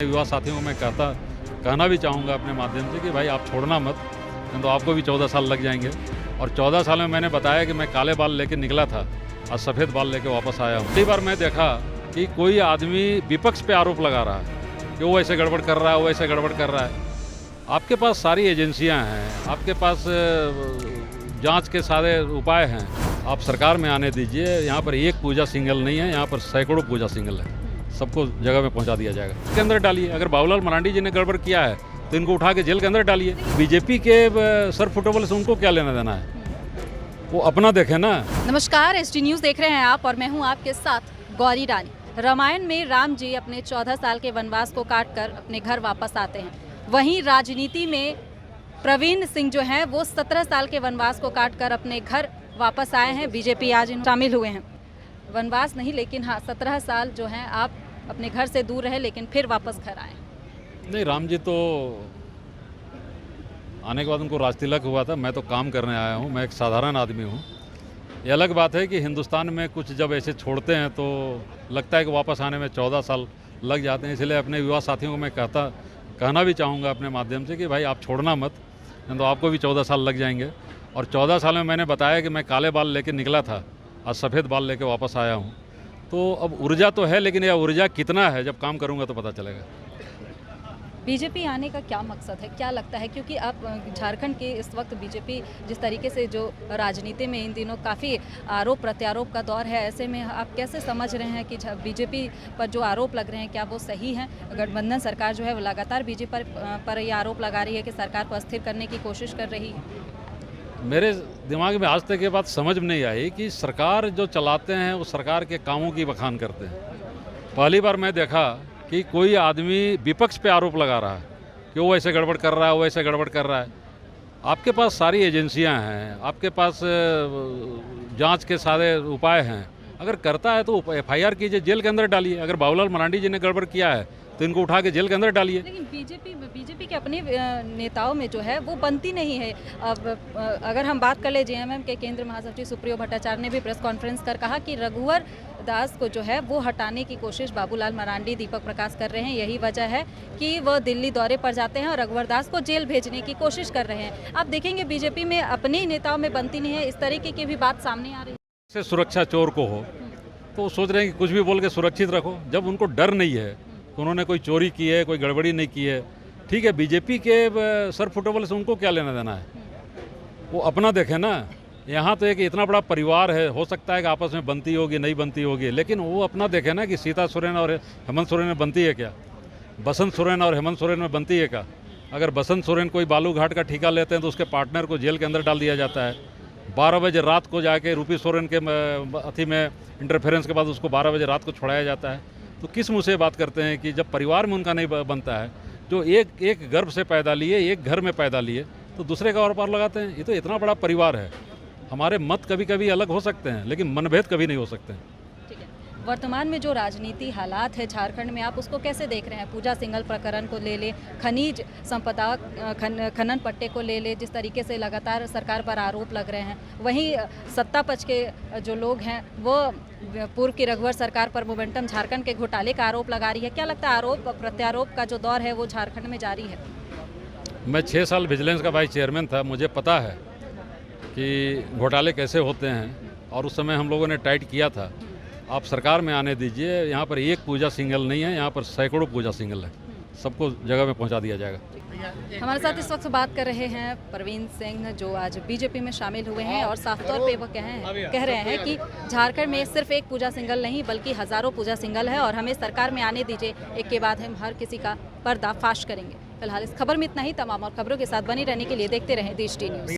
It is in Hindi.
युवा साथियों को मैं कहना भी चाहूँगा अपने माध्यम से कि भाई आप छोड़ना मत, नहीं तो आपको भी 14 साल लग जाएंगे। और 14 साल में मैंने बताया कि मैं काले बाल लेके निकला था और सफ़ेद बाल लेके वापस आया हूँ। कई बार मैं देखा कि कोई आदमी विपक्ष पे आरोप लगा रहा है कि वो ऐसे गड़बड़ कर रहा है, वो ऐसे गड़बड़ कर रहा है। आपके पास सारी एजेंसियाँ हैं, आपके पास जाँच के सारे उपाय हैं। आप सरकार में आने दीजिए। यहाँ पर एक पूजा सिंगल नहीं है, यहाँ पर सैकड़ों पूजा सिंगल है। सबको जगह में पहुंचा दिया जाएगा। इसके अंदर डालिए। अगर बाबूलाल मरांडी जी ने गड़बड़ किया है तो इनको उठा के जेल के अंदर डालिए। बीजेपी के सर फुटेबल से उनको क्या लेना देना है, वो अपना देखें ना। नमस्कार, एसटी न्यूज़ देख रहे हैं आप और मैं हूं आपके साथ गौरी रानी। रामायण में राम जी अपने 14 साल के वनवास को काट कर अपने घर वापस आते हैं। वहीं राजनीति में प्रवीण सिंह जो हैं वो 17 साल के वनवास को काट कर अपने घर वापस आए हैं। बीजेपी आज शामिल हुए हैं। वनवास नहीं, लेकिन हाँ 17 साल जो हैं आप अपने घर से दूर रहे लेकिन फिर वापस घर आए। नहीं, राम जी तो आने के बाद उनको राजतिलक हुआ था। मैं तो काम करने आया हूँ, मैं एक साधारण आदमी हूँ। ये अलग बात है कि हिंदुस्तान में कुछ जब ऐसे छोड़ते हैं तो लगता है कि वापस आने में 14 साल लग जाते हैं। इसलिए अपने युवा साथियों को मैं कहना भी चाहूँगा अपने माध्यम से कि भाई आप छोड़ना मत, नहीं तो आपको भी 14 साल लग जाएंगे। और 14 साल में मैंने बताया कि मैं काले बाल लेके निकला था और सफ़ेद बाल लेके वापस आया हूँ। तो अब ऊर्जा तो है, लेकिन यह ऊर्जा कितना है जब काम करूँगा तो पता चलेगा। बीजेपी आने का क्या मकसद है, क्या लगता है? क्योंकि आप झारखंड के इस वक्त बीजेपी जिस तरीके से जो राजनीति में इन दिनों काफ़ी आरोप प्रत्यारोप का दौर है, ऐसे में आप कैसे समझ रहे हैं कि बीजेपी पर जो आरोप लग रहे हैं क्या वो सही हैं? गठबंधन सरकार जो है वो लगातार बीजेपी पर ये आरोप लगा रही है कि सरकार को अस्थिर करने की कोशिश कर रही है। मेरे दिमाग में आज तक ये बात समझ में नहीं आई कि सरकार जो चलाते हैं वो सरकार के कामों की बखान करते हैं। पहली बार मैं देखा कि कोई आदमी विपक्ष पे आरोप लगा रहा है कि वो ऐसे गड़बड़ कर रहा है, वो ऐसे गड़बड़ कर रहा है। आपके पास सारी एजेंसियां हैं, आपके पास जांच के सारे उपाय हैं। अगर करता है तो FIR कीजिए, जेल के अंदर डालिए। अगर बाबूलाल मरांडी जी ने गड़बड़ किया है तो इनको उठा के जेल के अंदर डालिए। लेकिन बीजेपी के अपने नेताओं में जो है वो बनती नहीं है। अब अगर हम बात कर ले JMM के केंद्रीय महासचिव सुप्रियो भट्टाचार्य ने भी प्रेस कॉन्फ्रेंस कर कहा कि रघुवर दास को जो है वो हटाने की कोशिश बाबूलाल मरांडी, दीपक प्रकाश कर रहे हैं। यही वजह है कि वह दिल्ली दौरे पर जाते हैं और रघुवर दास को जेल भेजने की कोशिश कर रहे हैं। आप देखेंगे बीजेपी में अपने नेताओं में बनती नहीं है, इस तरीके की भी बात सामने आ रही है। से सुरक्षा चोर को हो तो वो सोच रहे हैं कि कुछ भी बोल के सुरक्षित रखो। जब उनको डर नहीं है, उन्होंने कोई चोरी की है, कोई गड़बड़ी नहीं की है, ठीक है। बीजेपी के सर फुटेबल से उनको क्या लेना देना है, वो अपना देखें ना। यहाँ तो एक इतना बड़ा परिवार है, हो सकता है कि आपस में बनती होगी, नहीं बनती होगी, लेकिन वो अपना देखें ना कि सीता सोरेन और हेमंत सोरेन में बनती है क्या, बसंत सोरेन और हेमंत सोरेन में बनती है क्या। अगर बसंत सोरेन कोई बालू घाट का ठेका लेते हैं तो उसके पार्टनर को जेल के अंदर डाल दिया जाता है। 12 बजे रात को जाके रूपी सोरेन के अथी में इंटरफेरेंस के बाद उसको 12 बजे रात को छोड़ाया जाता है। तो किस मुँह से बात करते हैं कि जब परिवार में उनका नहीं बनता है, जो एक गर्भ से पैदा लिए, एक घर में पैदा लिए, तो दूसरे का और पार लगाते हैं। ये तो इतना बड़ा परिवार है। हमारे मत कभी कभी अलग हो सकते हैं लेकिन मनभेद कभी नहीं हो सकते हैं। ठीक है, वर्तमान में जो राजनीति हालात है झारखंड में, आप उसको कैसे देख रहे हैं? पूजा सिंघल प्रकरण को ले ले, खनिज संपदा खनन पट्टे को ले ले, जिस तरीके से लगातार सरकार पर आरोप लग रहे हैं। वहीं सत्ता पक्ष के जो लोग हैं वो पूर्व की रघुवर सरकार पर मोमेंटम झारखंड के घोटाले का आरोप लगा रही है। क्या लगता है आरोप प्रत्यारोप का जो दौर है वो झारखंड में जारी है? मैं 6 साल विजिलेंस का वाइस चेयरमैन था, मुझे पता है कि घोटाले कैसे होते हैं और उस समय हम लोगों ने टाइट किया था। आप सरकार में आने दीजिए। यहाँ पर एक पूजा सिंगल नहीं है, यहाँ पर सैकड़ों पूजा सिंगल है। सबको जगह में पहुँचा दिया जाएगा। हमारे साथ इस वक्त बात कर रहे हैं प्रवीण सिंह, जो आज बीजेपी में शामिल हुए हैं और साफ तौर पे वो कह रहे हैं कि झारखंड में सिर्फ एक पूजा सिंगल नहीं बल्कि हजारों पूजा सिंगल है और हमें सरकार में आने दीजिए, एक के बाद हम हर किसी का पर्दाफाश करेंगे। फिलहाल इस खबर में इतना ही। तमाम और खबरों के साथ बनी रहने के लिए देखते रहें देश टी न्यूज़।